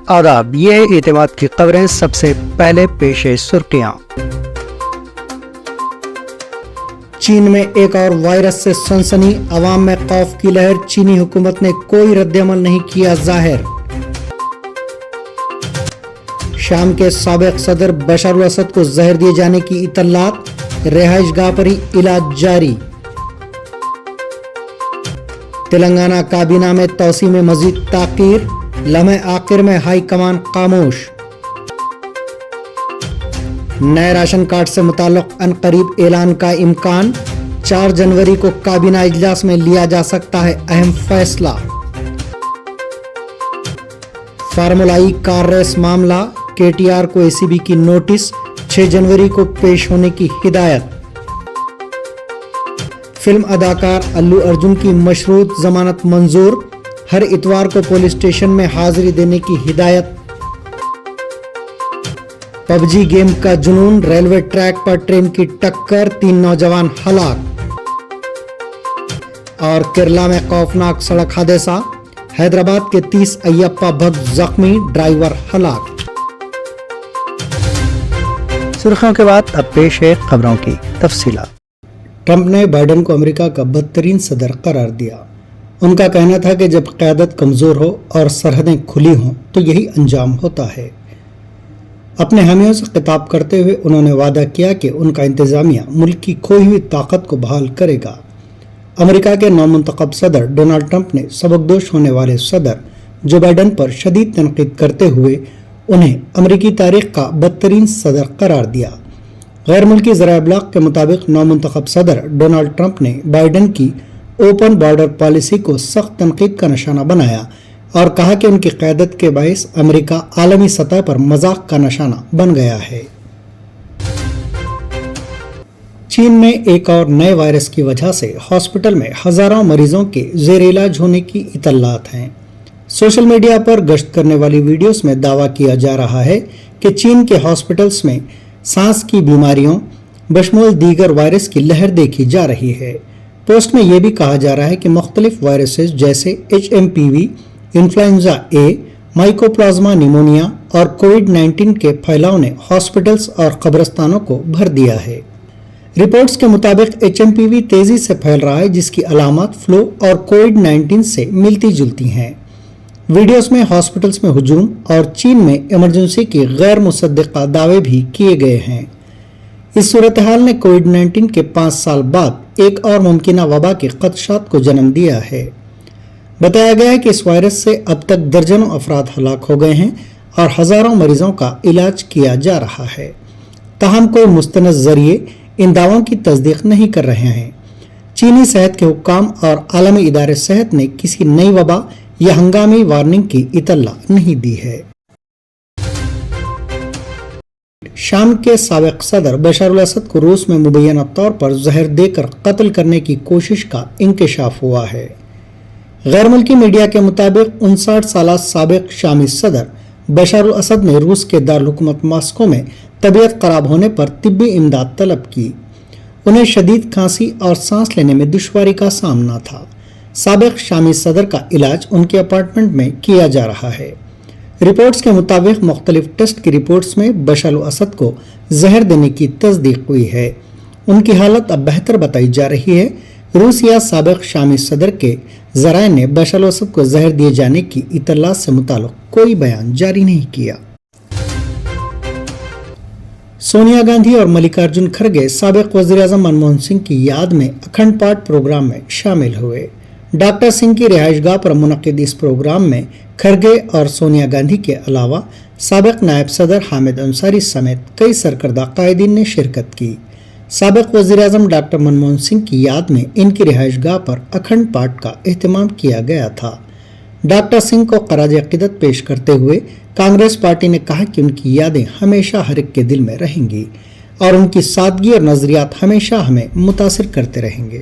آداب، یہ ہے اعتماد کی خبریں۔ سب سے پہلے پیش سرخیاں۔ چین میں ایک اور وائرس سے سنسنی، عوام میں خوف کی لہر، چینی حکومت نے کوئی رد عمل نہیں کیا ظاہر۔ شام کے سابق صدر بشار الاسد کو زہر دیے جانے کی اطلاعات، رہائش گاہ پر ہی علاج جاری۔ تلنگانہ کابینہ میں توسیع میں مزید تاخیر، لمحے آخر میں ہائی کمان خاموش۔ نئے راشن کارڈ سے متعلق عنقریب اعلان کا امکان، 4 جنوری کو کابینہ اجلاس میں لیا جا سکتا ہے اہم فیصلہ۔ فارمولا ای کار ریس معاملہ، KTR کو ACB کی نوٹس، 6 جنوری کو پیش ہونے کی ہدایت۔ فلم اداکار الو ارجن کی مشروط ضمانت منظور، ہر اتوار کو پولیس اسٹیشن میں حاضری دینے کی ہدایت۔ PUBG گیم کا جنون، ریلوے ٹریک پر ٹرین کی ٹکر، 3 نوجوان ہلاک۔ اور کیرلا میں خوفناک سڑک حادثہ، حیدرآباد کے 30 ایپا بھکت زخمی، ڈرائیور ہلاک۔ سرخیوں کے بعد اب پیش ہے خبروں کی تفصیلات۔ ٹرمپ نے بائیڈن کو امریکہ کا بدترین صدر قرار دیا۔ ان کا کہنا تھا کہ جب قیادت کمزور ہو اور سرحدیں کھلی ہوں تو یہی انجام ہوتا ہے۔ اپنے حامیوں سے خطاب کرتے ہوئے انہوں نے وعدہ کیا کہ ان کا انتظامیہ ملک کی کھوئی ہوئی طاقت کو بحال کرے گا۔ امریکہ کے نومنتخب صدر ڈونلڈ ٹرمپ نے سبکدوش ہونے والے صدر جو بائیڈن پر شدید تنقید کرتے ہوئے انہیں امریکی تاریخ کا بدترین صدر قرار دیا۔ غیر ملکی ذرائع ابلاغ کے مطابق نومنتخب صدر ڈونلڈ ٹرمپ نے بائیڈن کی اوپن بارڈر پالیسی کو سخت تنقید کا نشانہ بنایا اور کہا کہ ان کی قیادت کے باعث امریکہ عالمی سطح پر مذاق کا نشانہ بن گیا ہے۔ چین میں ایک اور نئے وائرس کی وجہ سے ہاسپٹل میں ہزاروں مریضوں کے زیر علاج ہونے کی اطلاعات ہیں۔ سوشل میڈیا پر گشت کرنے والی ویڈیوز میں دعویٰ کیا جا رہا ہے کہ چین کے ہاسپٹلز میں سانس کی بیماریوں بشمول دیگر وائرس کی لہر دیکھی جا رہی ہے۔ پوسٹ میں یہ بھی کہا جا رہا ہے کہ مختلف وائرسز جیسے HMPV، انفلوئنزا A، مائکوپلازما نیمونیا اور کووڈ-19 کے پھیلاؤ نے ہاسپٹلز اور قبرستانوں کو بھر دیا ہے۔ رپورٹس کے مطابق HMPV تیزی سے پھیل رہا ہے، جس کی علامات فلو اور کووڈ-19 سے ملتی جلتی ہیں۔ ویڈیوز میں ہاسپٹلز میں ہجوم اور چین میں ایمرجنسی کی غیر مصدقہ دعوے بھی کیے گئے ہیں۔ اس صورتحال نے کووڈ-19 کے 5 سال بعد ایک اور ممکنہ وبا کے خدشات کو جنم دیا ہے۔ بتایا گیا ہے کہ اس وائرس سے اب تک درجنوں افراد ہلاک ہو گئے ہیں اور ہزاروں مریضوں کا علاج کیا جا رہا ہے۔ تاہم کوئی مستند ذریعے ان دعووں کی تصدیق نہیں کر رہے ہیں۔ چینی صحت کے حکام اور عالمی ادارے صحت نے کسی نئی وبا یا ہنگامی وارننگ کی اطلاع نہیں دی ہے۔ شام کے سابق صدر بشار الاسد کو روس میں مبینہ طور پر زہر دے کر قتل کرنے کی کوشش کا انکشاف ہوا ہے۔ غیر ملکی میڈیا کے مطابق 59 سالہ سابق شامی صدر بشار الاسد نے روس کے دارالحکومت ماسکو میں طبیعت خراب ہونے پر طبی امداد طلب کی۔ انہیں شدید کھانسی اور سانس لینے میں دشواری کا سامنا تھا۔ سابق شامی صدر کا علاج ان کے اپارٹمنٹ میں کیا جا رہا ہے۔ رپورٹس کے مطابق مختلف ٹیسٹ کی رپورٹس میں بشار الاسد کو زہر دینے کی تصدیق ہوئی ہے۔ ان کی حالت اب بہتر بتائی جا رہی ہے۔ روس یا سابق شامی صدر کے ذرائع نے بشار الاسد کو زہر دیے جانے کی اطلاع سے متعلق کوئی بیان جاری نہیں کیا۔ سونیا گاندھی اور ملکارجن کھڑگے سابق وزیر اعظم منموہن سنگھ کی یاد میں اکھنڈ پاٹ پروگرام میں شامل ہوئے۔ ڈاکٹر سنگھ کی رہائش گاہ پر منعقد اس پروگرام میں کھڑگے اور سونیا گاندھی کے علاوہ سابق نائب صدر حامد انصاری سمیت کئی سرکردہ قائدین نے شرکت کی۔ سابق وزیر اعظم ڈاکٹر منموہن سنگھ کی یاد میں ان کی رہائش گاہ پر اکھنڈ پاٹ کا اہتمام کیا گیا تھا۔ ڈاکٹر سنگھ کو خراج عقیدت پیش کرتے ہوئے کانگریس پارٹی نے کہا کہ ان کی یادیں ہمیشہ ہر ایک کے دل میں رہیں گی اور ان کی سادگی اور نظریات ہمیشہ ہمیں متاثر کرتے رہیں گے۔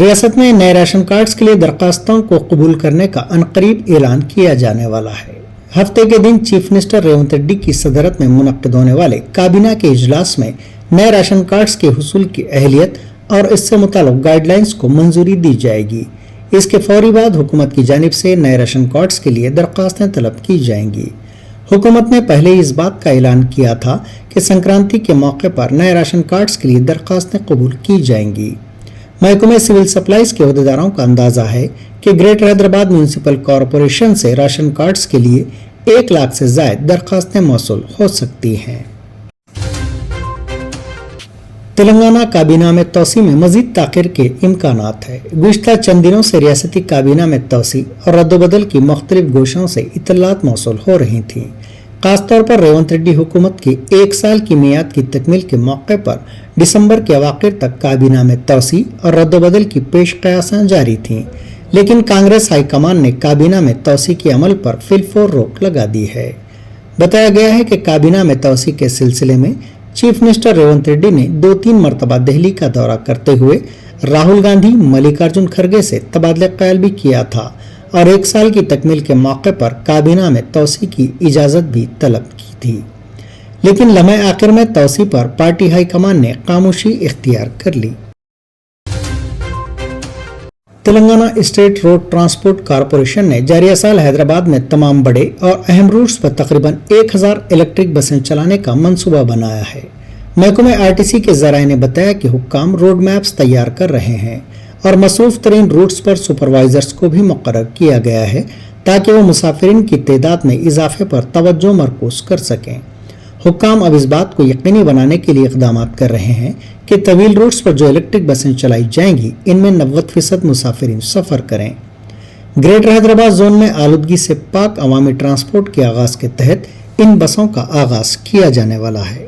ریاست میں نئے راشن کارڈز کے لیے درخواستوں کو قبول کرنے کا عنقریب اعلان کیا جانے والا ہے۔ ہفتے کے دن چیف منسٹر ریونت ریڈی کی صدارت میں منعقد ہونے والے کابینہ کے اجلاس میں نئے راشن کارڈز کے حصول کی اہلیت اور اس سے متعلق گائیڈ لائنز کو منظوری دی جائے گی۔ اس کے فوری بعد حکومت کی جانب سے نئے راشن کارڈز کے لیے درخواستیں طلب کی جائیں گی۔ حکومت نے پہلے ہی اس بات کا اعلان کیا تھا کہ سنکرانتی کے موقع پر نئے راشن کارڈز کے لیے درخواستیں قبول کی جائیں گی۔ محکمہ سول سپلائز کے عہدیداروں کا اندازہ ہے کہ گریٹر حیدرآباد میونسپل کارپوریشن سے راشن کارڈز کے لیے 1 لاکھ سے زائد درخواستیں موصول ہو سکتی ہیں۔ تلنگانہ کابینہ میں توسیع میں مزید تاخیر کے امکانات ہیں۔ گزشتہ چند دنوں سے ریاستی کابینہ میں توسیع اور رد و بدل کی مختلف گوشوں سے اطلاعات موصول ہو رہی تھیں۔ خاص طور پر ریونت ریڈی حکومت کی 1 سال کی میعاد کی تکمیل کے موقع پر دسمبر کے اواخر تک کابینہ میں توسیع اور رد و بدل کی پیش قیاساں جاری تھیں، لیکن کانگریس ہائی کمان نے کابینہ میں توسیع کے عمل پر فی الفور روک لگا دی ہے۔ بتایا گیا ہے کہ کابینہ میں توسیع کے سلسلے میں چیف منسٹر ریونت ریڈی نے 2-3 مرتبہ دہلی کا دورہ کرتے ہوئے راہل گاندھی، ملکارجن کھڑگے سے تبادلہ خیال بھی کیا تھا اور 1 سال کی تکمیل کے موقع پر کابینہ میں توسیع کی اجازت بھی طلب کی تھی، لیکن لمحے آخر میں توسیع پر پارٹی ہائی کمان نے خاموشی اختیار کر لی۔ Telangana state road transport corporation نے جاریہ سال حیدرآباد میں تمام بڑے اور اہم روٹس پر تقریباً 1000 الیکٹرک بسیں چلانے کا منصوبہ بنایا ہے۔ محکمہ RTC کے ذرائع نے بتایا کہ حکام روڈ میپس تیار کر رہے ہیں اور مصروف ترین روٹس پر سپروائزرز کو بھی مقرر کیا گیا ہے تاکہ وہ مسافرین کی تعداد میں اضافے پر توجہ مرکوز کر سکیں۔ حکام اب اس بات کو یقینی بنانے کے لیے اقدامات کر رہے ہیں کہ طویل روٹس پر جو الیکٹرک بسیں چلائی جائیں گی ان میں 90% مسافرین سفر کریں۔ گریٹر حیدرآباد زون میں آلودگی سے پاک عوامی ٹرانسپورٹ کے آغاز کے تحت ان بسوں کا آغاز کیا جانے والا ہے۔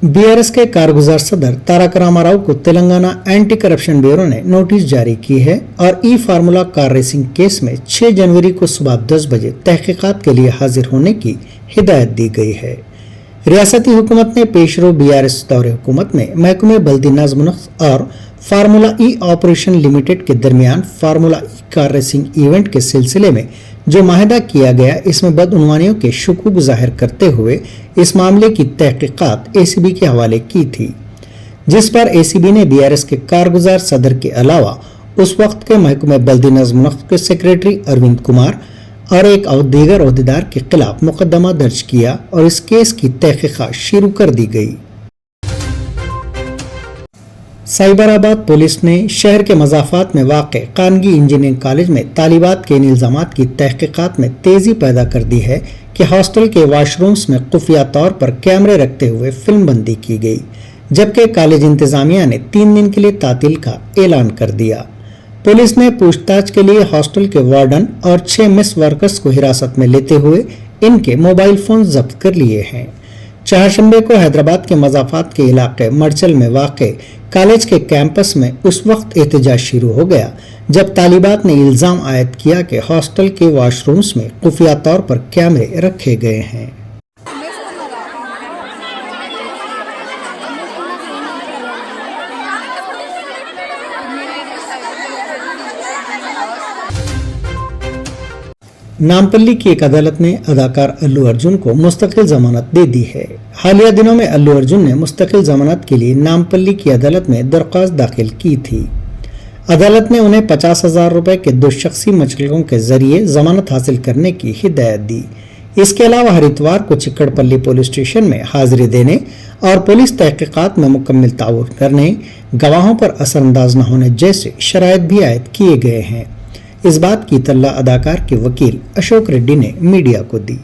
BRS کے کارگزار صدر تارک راما راؤ کو تلنگانہ اینٹی کرپشن بیورو نے نوٹس جاری کی ہے اور فارمولا کار ریسنگ کیس میں 6 جنوری کو صبح 10 بجے تحقیقات کے لیے حاضر ہونے کی ہدایت دی گئی ہے۔ ریاستی حکومت نے پیشرو BRS دور حکومت میں محکمہ بلدی نظم و نسق اور فارمولا آپریشن لمیٹڈ کے درمیان فارمولا کار ریسنگ ایونٹ کے سلسلے میں جو معاہدہ کیا گیا، اس میں بدعنوانیوں کے شکوک ظاہر کرتے ہوئے اس معاملے کی تحقیقات ACB کے حوالے کی تھی، جس پر ACB نے BRS کے کارگزار صدر کے علاوہ اس وقت کے محکمہ بلدی نظم و نسق کے سیکریٹری اروند کمار اور ایک اور دیگر عہدیدار کے خلاف مقدمہ درج کیا اور اس کیس کی تحقیقات شروع کر دی گئی۔ سائبر آباد پولیس نے شہر کے مضافات میں واقع خانگی انجینئرنگ کالج میں طالبات کے ان الزامات کی تحقیقات میں تیزی پیدا کر دی ہے کہ ہاسٹل کے واش رومز میں خفیہ طور پر کیمرے رکھتے ہوئے فلم بندی کی گئی، جبکہ کالج انتظامیہ نے 3 دن کے لیے تعطیل کا اعلان کر دیا۔ پولیس نے پوچھ تاچھ کے لیے ہاسٹل کے وارڈن اور 6 میس ورکرز کو حراست میں لیتے ہوئے ان کے موبائل فون ضبط کر لیے ہیں۔ چہارشنبے کو حیدرآباد کے مضافات کے علاقے مرچل میں واقع کالج کے کیمپس میں اس وقت احتجاج شروع ہو گیا جب طالبات نے الزام عائد کیا کہ ہاسٹل کے واش رومز میں خفیہ طور پر کیمرے رکھے گئے ہیں۔ نامپلی کی ایک عدالت نے اداکار الو ارجن کو مستقل ضمانت دے دی ہے۔ حالیہ دنوں میں الو ارجن نے مستقل ضمانت کے لیے نامپلی کی عدالت میں درخواست داخل کی تھی۔ عدالت نے انہیں 50,000 روپے کے 2 شخصی مچلکوں کے ذریعے ضمانت حاصل کرنے کی ہدایت دی۔ اس کے علاوہ ہر اتوار کو چکڑ پلی پولیس اسٹیشن میں حاضری دینے اور پولیس تحقیقات میں مکمل تعاون کرنے، گواہوں پر اثر انداز نہ ہونے جیسے شرائط بھی عائد کیے گئے ہیں۔ اس بات کی اطلاع اداکار کے وکیل اشوک ریڈی نے میڈیا کو دی۔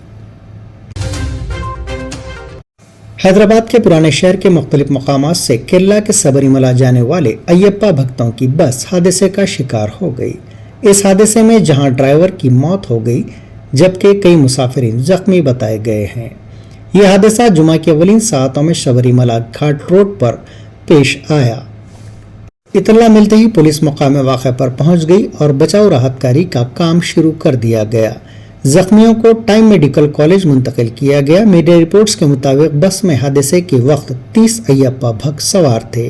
حیدرآباد کے پرانے شہر کے مختلف مقامات سے کیرلا کے سبری ملا جانے والے ایپا بھکتوں کی بس حادثے کا شکار ہو گئی۔ اس حادثے میں جہاں ڈرائیور کی موت ہو گئی جبکہ کئی مسافرین زخمی بتائے گئے ہیں۔ یہ حادثہ جمعہ کی اولین ساعتوں میں سبری ملا گھاٹ روڈ پر پیش آیا۔ اطلاع ملتے ہی پولیس مقام واقعہ پر پہنچ گئی اور بچاؤ راحت کاری کا کام شروع کر دیا گیا۔ زخمیوں کو ٹائم میڈیکل کالج منتقل کیا گیا۔ میڈیا رپورٹس کے مطابق بس میں حادثے کے وقت 30 ایپا بھکت سوار تھے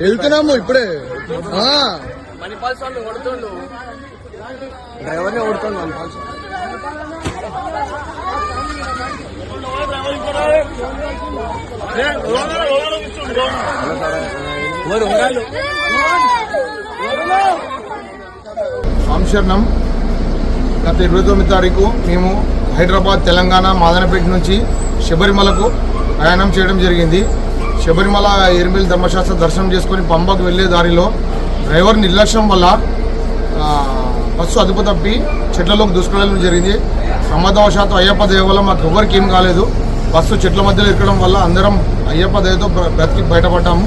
వెళ్తున్నాము ఇప్పుడే డ్రైవర్ని ఓడుతున్నాను సంశరణం గత 29 తారీఖు మేము హైదరాబాద్ తెలంగాణ మాదనపేట నుంచి శబరిమలకు ప్రయాణం చేయడం జరిగింది. శబరిమల ఎర్మిల్ ధర్మశాస్త్ర దర్శనం చేసుకొని పంబకు వెళ్లే దారిలో డ్రైవర్ నిర్లక్ష్యం వల్ల బస్సు అదుపు తప్పి చెట్లలోకి దూసుకెళ్ళడం జరిగింది. ప్రమాదవశాత్తు అయ్యప్ప దయ వల్ల మాకు ఎవరికి ఏం కాలేదు. బస్సు చెట్ల మధ్యలో ఇరకడం వల్ల అందరం అయ్యప్ప దయతో బ్రతికి బయటపడ్డాము.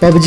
PUBG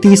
30